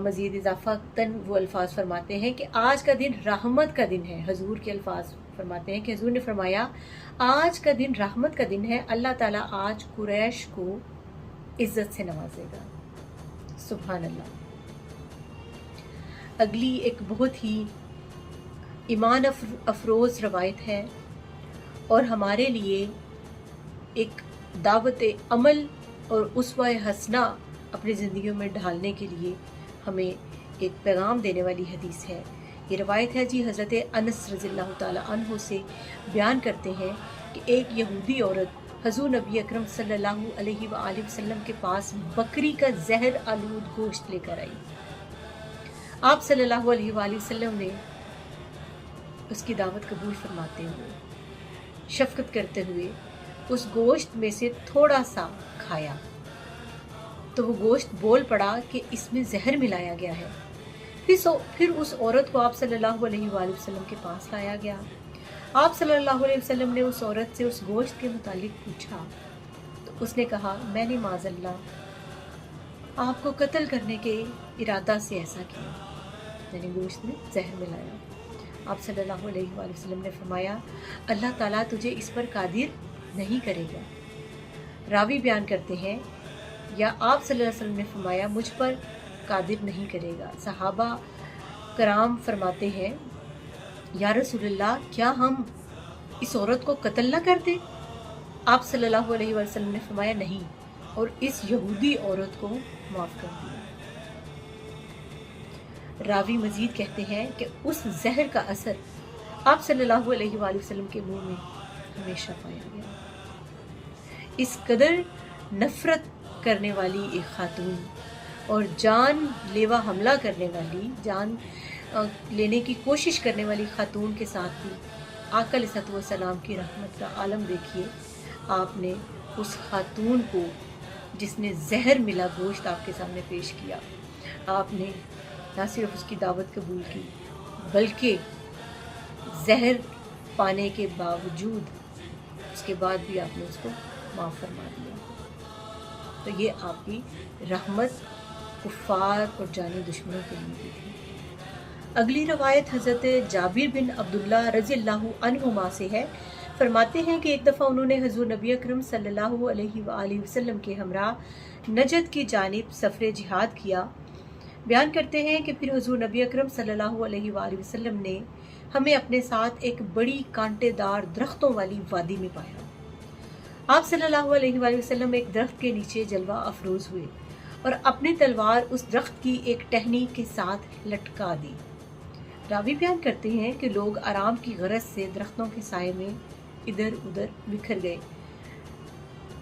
مزید اضافتاً وہ الفاظ فرماتے ہیں کہ آج کا دن رحمت کا دن ہے. حضور کے الفاظ فرماتے ہیں کہ حضور نے فرمایا آج کا دن رحمت کا دن ہے، اللہ تعالیٰ آج قریش کو عزت سے نوازے گا. سبحان اللہ. اگلی ایک بہت ہی ایمان افروز روایت ہے اور ہمارے لیے ایک دعوت عمل اور اسوہ حسنہ اپنی زندگیوں میں ڈھالنے کے لیے ہمیں ایک پیغام دینے والی حدیث ہے. یہ روایت ہے جی حضرت انس رضی اللہ تعالیٰ عنہ سے بیان کرتے ہیں کہ ایک یہودی عورت حضور نبی اکرم صلی اللہ علیہ وآلہ وسلم کے پاس بکری کا زہر آلود گوشت لے کر آئی. آپ صلی اللہ علیہ وآلہ وسلم نے اس کی دعوت قبول فرماتے ہوئے شفقت کرتے ہوئے اس گوشت میں سے تھوڑا سا کھایا تو وہ گوشت بول پڑا کہ اس میں زہر ملایا گیا ہے. پھر اس عورت کو آپ صلی اللہ علیہ وآلہ وسلم کے پاس لایا گیا. آپ صلی اللہ علیہ وسلم نے اس عورت سے اس گوشت کے متعلق پوچھا تو اس نے کہا میں نے معاذ اللہ آپ کو قتل کرنے کے ارادہ سے ایسا کیا، یعنی گوشت میں زہر ملایا. آپ صلی اللہ علیہ وآلہ وسلم نے فرمایا اللہ تعالیٰ تجھے اس پر قادر نہیں کرے گا. راوی بیان کرتے ہیں یا آپ صلی اللہ علیہ وسلم نے فرمایا مجھ پر قادر نہیں کرے گا. صحابہ کرام فرماتے ہیں یا رسول اللہ کیا ہم اس عورت کو قتل نہ کر دیں؟ آپ صلی اللہ علیہ وسلم نے فرمایا نہیں، اور اس یہودی عورت کو معاف کر دیا. راوی مزید کہتے ہیں کہ اس زہر کا اثر آپ صلی اللہ علیہ وآلہ وسلم کے منہ میں ہمیشہ پایا گیا. اس قدر نفرت کرنے والی ایک خاتون اور جان لیوا حملہ کرنے والی، جان لینے کی کوشش کرنے والی خاتون کے ساتھ بھی آقا علیہ السلام کی رحمت کا عالم دیکھیے. آپ نے اس خاتون کو جس نے زہر ملا گوشت آپ کے سامنے پیش کیا، آپ نے نہ صرف اس کی دعوت قبول کی بلکہ زہر پانے کے باوجود اس کے بعد بھی آپ نے اس کو معاف فرما دیا. تو یہ آپ کی رحمت کفار اور جانی دشمنوں کے لیے بھی تھی. اگلی روایت حضرت جابر بن عبداللہ رضی اللہ عنہما سے ہے. فرماتے ہیں کہ ایک دفعہ انہوں نے حضور نبی اکرم صلی اللہ علیہ وآلہ وسلم کے ہمراہ نجد کی جانب سفر جہاد کیا. بیان کرتے ہیں کہ پھر حضور نبی اکرم صلی اللہ علیہ وآلہ وسلم نے ہمیں اپنے ساتھ ایک بڑی کانٹے دار درختوں والی وادی میں پایا. آپ صلی اللہ علیہ وآلہ وسلم ایک درخت کے نیچے جلوہ افروز ہوئے اور اپنی تلوار اس درخت کی ایک ٹہنی کے ساتھ لٹکا دی. راوی بیان کرتے ہیں کہ لوگ آرام کی غرض سے درختوں کے سائے میں ادھر ادھر بکھر گئے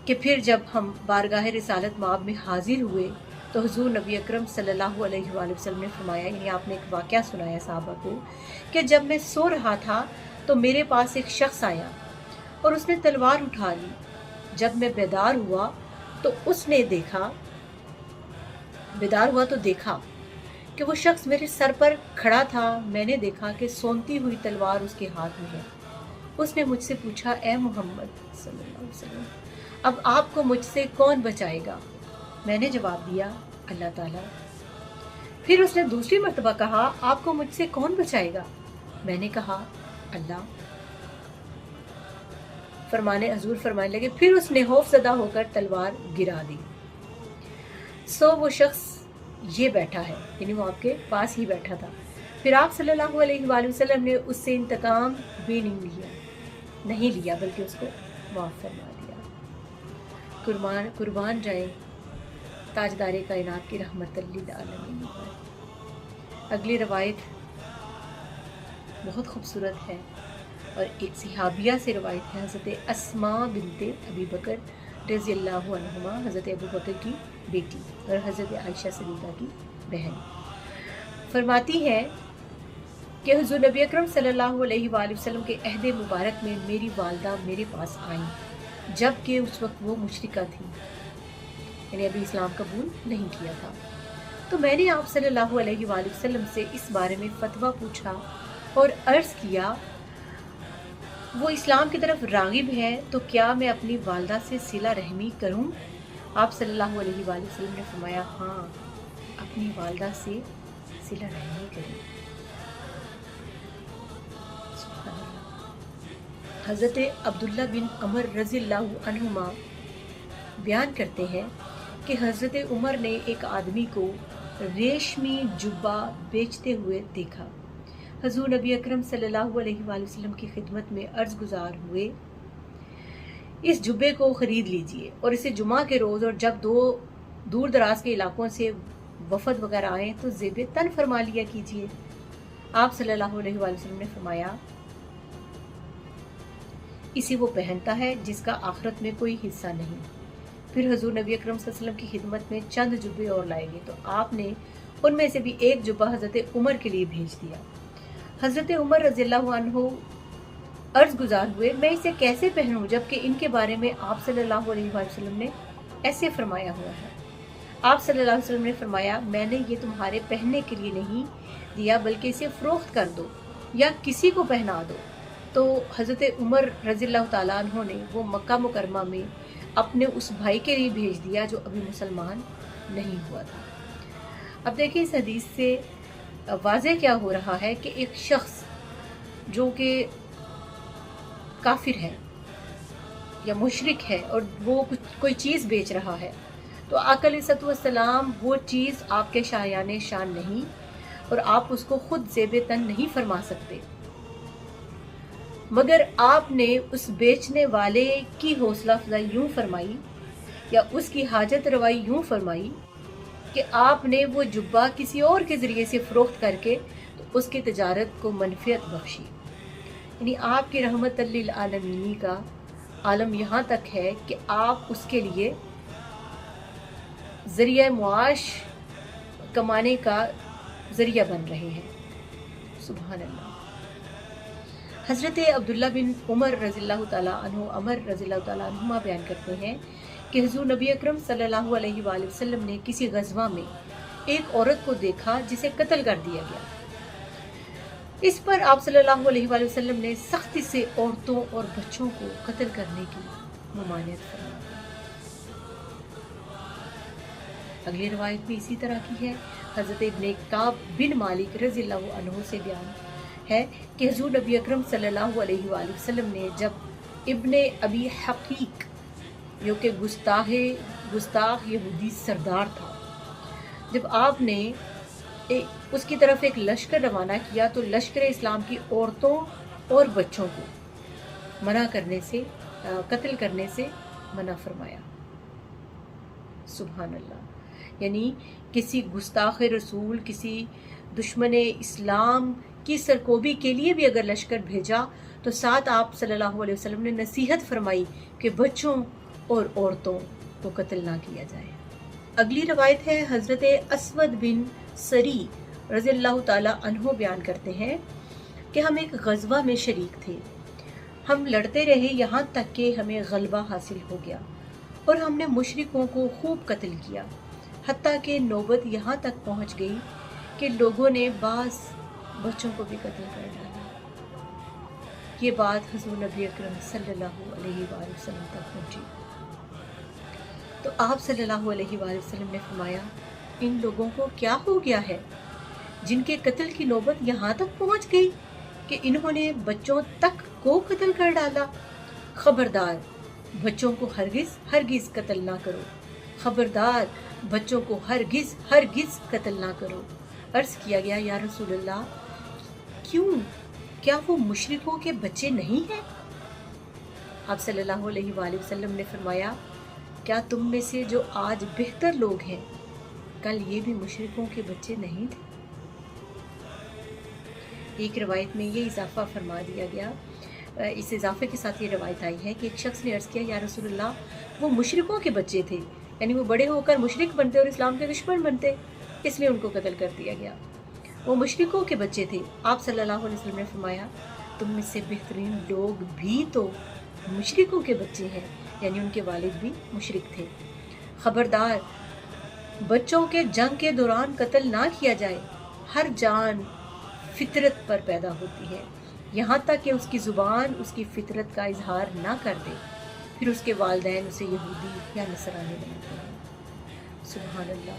کہ پھر جب ہم بارگاہ رسالت مآب میں حاضر ہوئے تو حضور نبی اکرم صلی اللہ علیہ وآلہ وسلم نے فرمایا، یعنی آپ نے ایک واقعہ سنایا صحابہ کو کہ جب میں سو رہا تھا تو میرے پاس ایک شخص آیا اور اس نے تلوار اٹھا لی. جب میں بیدار ہوا تو دیکھا کہ وہ شخص میرے سر پر کھڑا تھا. میں نے دیکھا کہ سونتی ہوئی تلوار اس کے ہاتھ میں ہے. اس نے مجھ سے پوچھا اے محمد صلی اللہ علیہ وسلم اب آپ کو مجھ سے کون بچائے گا؟ میں نے جواب دیا اللہ تعالیٰ. پھر اس نے دوسری مرتبہ کہا آپ کو مجھ سے کون بچائے گا؟ میں نے کہا اللہ. حضور فرمانے لگے پھر اس نے خوف زدہ ہو کر تلوار گرا دی. سو وہ شخص یہ بیٹھا ہے، یعنی وہ آپ کے پاس ہی بیٹھا تھا. پھر آپ صلی اللہ علیہ وآلہ وسلم نے اس سے انتقام بھی نہیں لیا بلکہ اس کو معاف فرما دیا. قربان جائیں تاجدار کائنات کی رحمت للعالمین. اگلی روایت بہت خوبصورت ہے اور ایک صحابیہ سے روایت ہے، حضرت اسماء بنت ابی بکر رضی اللہ عنہما، حضرت ابو بکر کی بیٹی اور حضرت عائشہ صدیقہ کی بہن. فرماتی ہے کہ حضور نبی اکرم صلی اللہ علیہ وآلہ وسلم کے عہد مبارک میں میری والدہ میرے پاس آئیں جبکہ اس وقت وہ مشرکہ تھی، یعنی ابھی اسلام قبول نہیں کیا تھا. تو میں نے آپ صلی اللہ علیہ وآلہ وسلم سے اس بارے میں فتویٰ پوچھا اور عرض کیا وہ اسلام کی طرف راغب ہے تو کیا میں اپنی والدہ سے صلہ رحمی کروں؟ آپ صلی اللہ علیہ وآلہ وسلم نے فرمایا ہاں اپنی والدہ سے صلہ رحمی کریں۔ سبحان اللہ۔ حضرت عبداللہ بن عمر رضی اللہ عنہما بیان کرتے ہیں کہ حضرت عمر نے ایک آدمی کو ریشمی جبہ بیچتے ہوئے دیکھا۔ حضور نبی اکرم صلی اللہ علیہ وآلہ وسلم کی خدمت میں عرض گزار ہوئے، اس جبے کو خرید لیجئے اور اسے جمعہ کے روز اور جب دور دراز کے علاقوں سے وفد وغیرہ آئیں تو زیب تن فرما لیا کیجئے۔ آپ صلی اللہ علیہ وآلہ وسلم نے فرمایا، اسے وہ پہنتا ہے جس کا آخرت میں کوئی حصہ نہیں۔ پھر حضور نبی اکرم صلی اللہ علیہ وسلم کی خدمت میں چند جبے اور لائے گئے تو آپ نے ان میں سے بھی ایک جبہ حضرت عمر کے لیے بھیج دیا۔ حضرت عمر رضی اللہ عنہ عرض گزار ہوئے، میں اسے کیسے پہنوں جبکہ ان کے بارے میں آپ صلی اللہ علیہ وآلہ وسلم نے ایسے فرمایا ہوا ہے۔ آپ صلی اللہ علیہ وسلم نے فرمایا، میں نے یہ تمہارے پہننے کے لیے نہیں دیا بلکہ اسے فروخت کر دو یا کسی کو پہنا دو۔ تو حضرت عمر رضی اللہ تعالیٰ عنہ نے وہ مکہ مکرمہ میں اپنے اس بھائی کے لیے بھیج دیا جو ابھی مسلمان نہیں ہوا تھا۔ اب دیکھیں اس حدیث سے واضح کیا ہو رہا ہے کہ ایک شخص جو کہ کافر ہے یا مشرک ہے اور وہ کوئی چیز بیچ رہا ہے تو آقا علیہ الصلوۃ والسلام وہ چیز آپ کے شایان شان نہیں اور آپ اس کو خود زیب تن نہیں فرما سکتے، مگر آپ نے اس بیچنے والے کی حوصلہ افزائی یوں فرمائی یا اس کی حاجت روائی یوں فرمائی کہ آپ نے وہ جبہ کسی اور کے ذریعے سے فروخت کر کے تو اس کی تجارت کو منفعت بخشی۔ یعنی آپ کی رحمت للعالمین کا عالم یہاں تک ہے کہ آپ اس کے لیے ذریعہ معاش کمانے کا ذریعہ بن رہے ہیں۔ سبحان اللہ۔ حضرت عبداللہ بن عمر رضی اللہ تعالیٰ عنہما بیان کرتے ہیں کہ حضور نبی اکرم صلی اللہ علیہ وآلہ وسلم نے کسی غزوہ میں ایک عورت کو دیکھا جسے قتل کر دیا گیا۔ اس پر آپ صلی اللہ علیہ وآلہ وسلم نے سختی سے عورتوں اور بچوں کو قتل کرنے کی ممانعت فرما دی۔ اگلی روایت بھی اسی طرح کی ہے۔ حضرت ابن کعب بن مالک رضی اللہ عنہ سے بیان ہے کہ حضور نبی اکرم صلی اللہ علیہ وآلہ وسلم نے جب ابن ابی حقیق جو کہ گستاخ یہودی سردار تھا، جب آپ نے اس کی طرف ایک لشکر روانہ کیا تو لشکر اسلام کی عورتوں اور بچوں کو قتل کرنے سے منع فرمایا۔ سبحان اللہ۔ یعنی کسی گستاخ رسول، کسی دشمن اسلام کی سرکوبی کے لیے بھی اگر لشکر بھیجا تو ساتھ آپ صلی اللہ علیہ وسلم نے نصیحت فرمائی کہ بچوں اور عورتوں کو قتل نہ کیا جائے۔ اگلی روایت ہے حضرت اسود بن سری رضی اللہ تعالیٰ عنہ بیان کرتے ہیں کہ ہم ایک غزوہ میں شریک تھے، ہم لڑتے رہے یہاں تک کہ ہمیں غلبہ حاصل ہو گیا اور ہم نے مشرکوں کو خوب قتل کیا، حتیٰ کہ نوبت یہاں تک پہنچ گئی کہ لوگوں نے بعض بچوں کو بھی قتل کر ڈالا۔ یہ بات حضور نبی اکرم صلی اللہ علیہ وآلہ وسلم تک پہنچی تو آپ صلی اللہ علیہ وآلہ وسلم نے فرمایا، ان لوگوں کو کیا ہو گیا ہے جن کے قتل کی نوبت یہاں تک پہنچ گئی کہ انہوں نے بچوں تک کو قتل کر ڈالا؟ خبردار، بچوں کو ہرگز قتل نہ کرو، خبردار، بچوں کو ہرگز قتل نہ کرو۔ عرض کیا گیا، یا رسول اللہ، کیوں؟ کیا وہ مشرکوں کے بچے نہیں ہیں؟ آپ صلی اللہ علیہ وآلہ وسلم نے فرمایا، کیا تم میں سے جو آج بہتر لوگ ہیں کل یہ بھی مشرکوں کے بچے نہیں تھے؟ ایک روایت میں یہ اضافہ فرما دیا گیا، اس اضافے کے ساتھ یہ روایت آئی ہے کہ ایک شخص نے عرض کیا، یا رسول اللہ، وہ مشرکوں کے بچے تھے، یعنی وہ بڑے ہو کر مشرک بنتے اور اسلام کے دشمن بنتے، اس لیے ان کو قتل کر دیا گیا۔ وہ مشرکوں کے بچے تھے۔ آپ صلی اللہ علیہ وسلم نے فرمایا، تم میں سے بہترین لوگ بھی تو مشرکوں کے بچے ہیں، یعنی ان کے والد بھی مشرک تھے۔ خبردار، بچوں کے جنگ کے دوران قتل نہ کیا جائے۔ ہر جان فطرت پر پیدا ہوتی ہے، یہاں تک کہ اس کی زبان اس کی فطرت کا اظہار نہ کر دے، پھر اس کے والدین اسے یہودی یا نصرانی بناتے ہیں۔ سبحان اللہ۔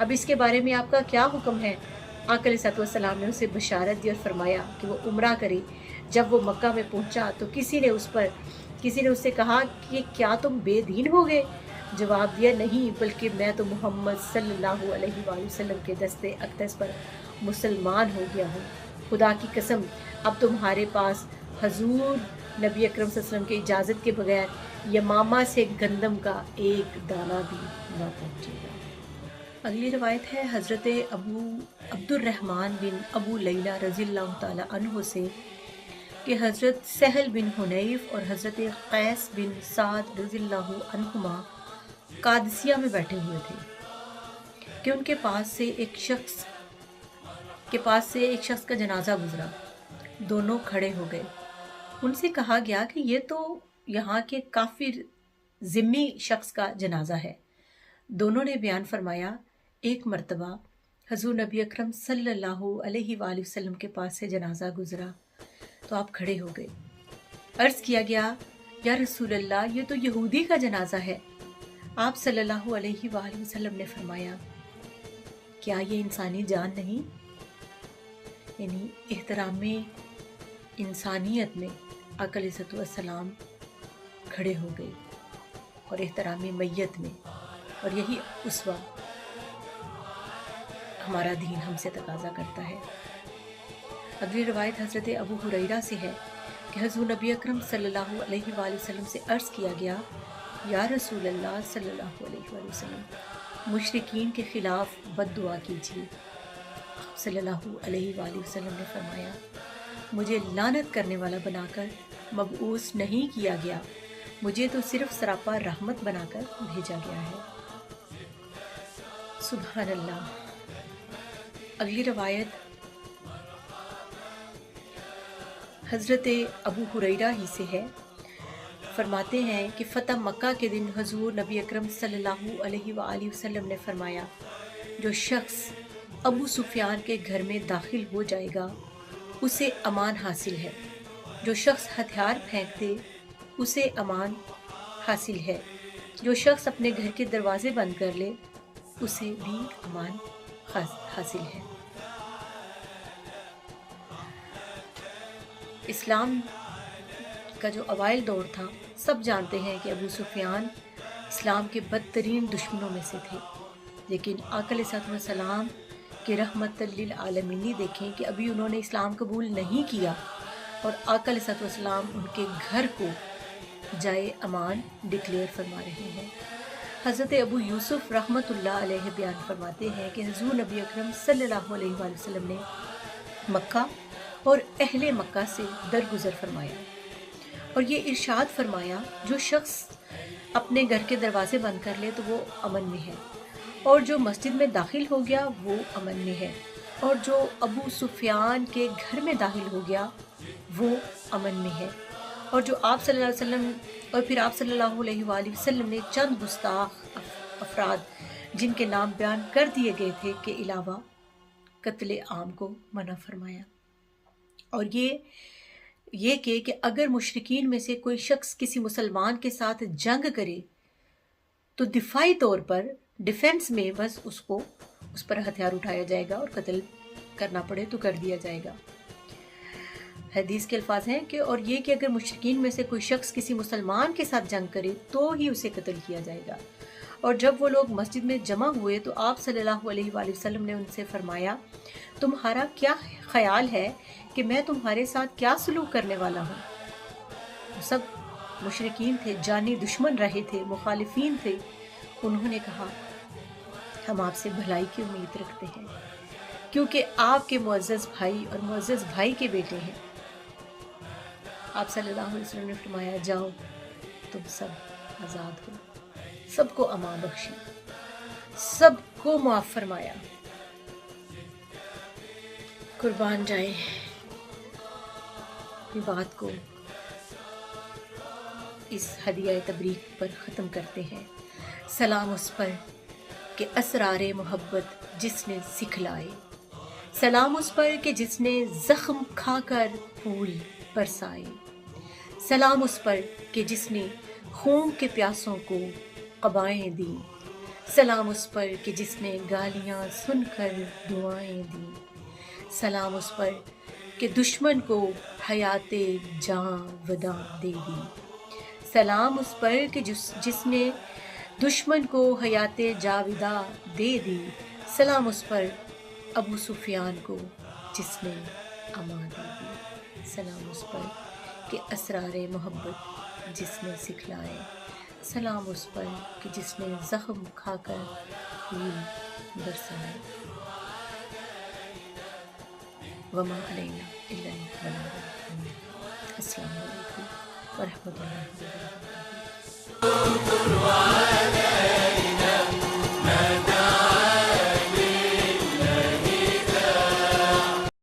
اب اس کے بارے میں آپ کا کیا حکم ہے؟ آقا علیہ السلام نے اسے بشارت دی اور فرمایا کہ وہ عمرہ کرے۔ جب وہ مکہ میں پہنچا تو کسی نے اس سے کہا کہ کیا تم بے دین ہو گئے؟ جواب دیا، نہیں، بلکہ میں تو محمد صلی اللہ علیہ وآلہ وسلم کے دستے اقدس پر مسلمان ہو گیا ہوں۔ خدا کی قسم، اب تمہارے پاس حضور نبی اکرم صلی اللہ علیہ وسلم کی اجازت کے بغیر یمامہ سے گندم کا ایک دانہ بھی نہ پہنچے گا۔ اگلی روایت ہے حضرت ابو عبد الرحمن بن ابو لیلہ رضی اللہ تعالی عنہ سے کہ حضرت سہل بن حنیف اور حضرت قیس بن سعد رضی اللہ عنہما قادسیہ میں بیٹھے ہوئے تھے کہ ان کے پاس سے ایک شخص کا جنازہ گزرا۔ دونوں کھڑے ہو گئے۔ ان سے کہا گیا کہ یہ تو یہاں کے کافر ذمی شخص کا جنازہ ہے۔ دونوں نے بیان فرمایا، ایک مرتبہ حضور نبی اکرم صلی اللہ علیہ وآلہ وسلم کے پاس سے جنازہ گزرا تو آپ کھڑے ہو گئے۔ عرض کیا گیا، یا رسول اللہ، یہ تو یہودی کا جنازہ ہے۔ آپ صلی اللہ علیہ وآلہ وسلم نے فرمایا، کیا یہ انسانی جان نہیں؟ یعنی احترام انسانیت میں آقا علیہ السلام کھڑے ہو گئے اور احترام میت میں، اور یہی اسوہ ہمارا دین ہم سے تقاضا کرتا ہے۔ اگلی روایت حضرت ابو ہریرہ سے ہے کہ حضور نبی اکرم صلی اللہ علیہ وآلہ وسلم سے عرض کیا گیا، یا رسول اللہ صلی اللہ علیہ وآلہ وسلم، مشرکین کے خلاف بد دعا کیجیے۔ صلی اللہ علیہ وآلہ وسلم نے فرمایا، مجھے لعنت کرنے والا بنا کر مبعوث نہیں کیا گیا، مجھے تو صرف سراپا رحمت بنا کر بھیجا گیا ہے۔ سبحان اللہ۔ اگلی روایت حضرت ابو ہریرہ ہی سے ہے۔ فرماتے ہیں کہ فتح مکہ کے دن حضور نبی اکرم صلی اللہ علیہ وآلہ وسلم نے فرمایا، جو شخص ابو سفیان کے گھر میں داخل ہو جائے گا اسے امان حاصل ہے، جو شخص ہتھیار پھینک دے اسے امان حاصل ہے، جو شخص اپنے گھر کے دروازے بند کر لے اسے بھی امان حاصل ہے۔ اسلام کا جو اوائل دور تھا، سب جانتے ہیں کہ ابو سفیان اسلام کے بدترین دشمنوں میں سے تھے، لیکن آقا علیہ السلام کے رحمت للعالمین دیکھیں کہ ابھی انہوں نے اسلام قبول نہیں کیا، اور آقا علیہ السلام ان کے گھر کو جائے امان ڈکلیئر فرما رہے ہیں۔ حضرت ابو یوسف رحمۃ اللہ علیہ بیان فرماتے ہیں کہ حضور نبی اکرم صلی اللہ علیہ وآلہ وسلم نے مکہ اور اہل مکہ سے درگزر فرمایا اور یہ ارشاد فرمایا، جو شخص اپنے گھر کے دروازے بند کر لے تو وہ امن میں ہے، اور جو مسجد میں داخل ہو گیا وہ امن میں ہے، اور جو ابو سفیان کے گھر میں داخل ہو گیا وہ امن میں ہے۔ اور جو آپ صلی اللہ علیہ وسلم اور پھر آپ صلی اللہ علیہ وآلہ وسلم نے چند گستاخ افراد جن کے نام بیان کر دیے گئے تھے کے علاوہ قتل عام کو منع فرمایا، اور یہ کہ اگر مشرکین میں سے کوئی شخص کسی مسلمان کے ساتھ جنگ کرے تو دفاعی طور پر ڈیفنس میں بس اس پر ہتھیار اٹھایا جائے گا، اور قتل کرنا پڑے تو کر دیا جائے گا۔ حدیث کے الفاظ ہیں کہ اور یہ کہ اگر مشرکین میں سے کوئی شخص کسی مسلمان کے ساتھ جنگ کرے تو ہی اسے قتل کیا جائے گا۔ اور جب وہ لوگ مسجد میں جمع ہوئے تو آپ صلی اللہ علیہ وآلہ وسلم نے ان سے فرمایا، تمہارا کیا خیال ہے کہ میں تمہارے ساتھ کیا سلوک کرنے والا ہوں؟ سب مشرکین تھے، جانی دشمن رہے تھے، مخالفین تھے۔ انہوں نے کہا، ہم آپ سے بھلائی کی امید رکھتے ہیں، کیونکہ آپ کے معزز بھائی اور معزز بھائی کے بیٹے ہیں۔ آپ صلی اللہ علیہ وسلم نے فرمایا، جاؤ، تم سب آزاد ہو، سب کو امان بخشی، سب کو معاف فرمایا۔ قربان جائیں اپنی بات کو اس ہدیہ تبریک پر ختم کرتے ہیں۔ سلام اس پر کہ اسرار محبت جس نے سکھلائے، سلام اس پر کہ جس نے زخم کھا کر پھول برسائے، سلام اس پر کہ جس نے خون کے پیاسوں کو قبائیں دیں، سلام اس پر کہ جس نے گالیاں سن کر دعائیں دی، سلام اس پر کہ دشمن کو حیات جاں وداع دے دی، سلام اس پر کہ جس نے دشمن کو حیات جاوداں دے دی، سلام اس پر ابو سفیان کو جس نے امان دے دی، سلام اس پر کہ اسرار محبت جس نے سکھلائے، سلام اس پر کہ جس نے زخم کھا کر خون برسائے۔ وما علینا الا البلاغ۔ السلام علیکم ورحمۃ اللہ وبرکاتہ۔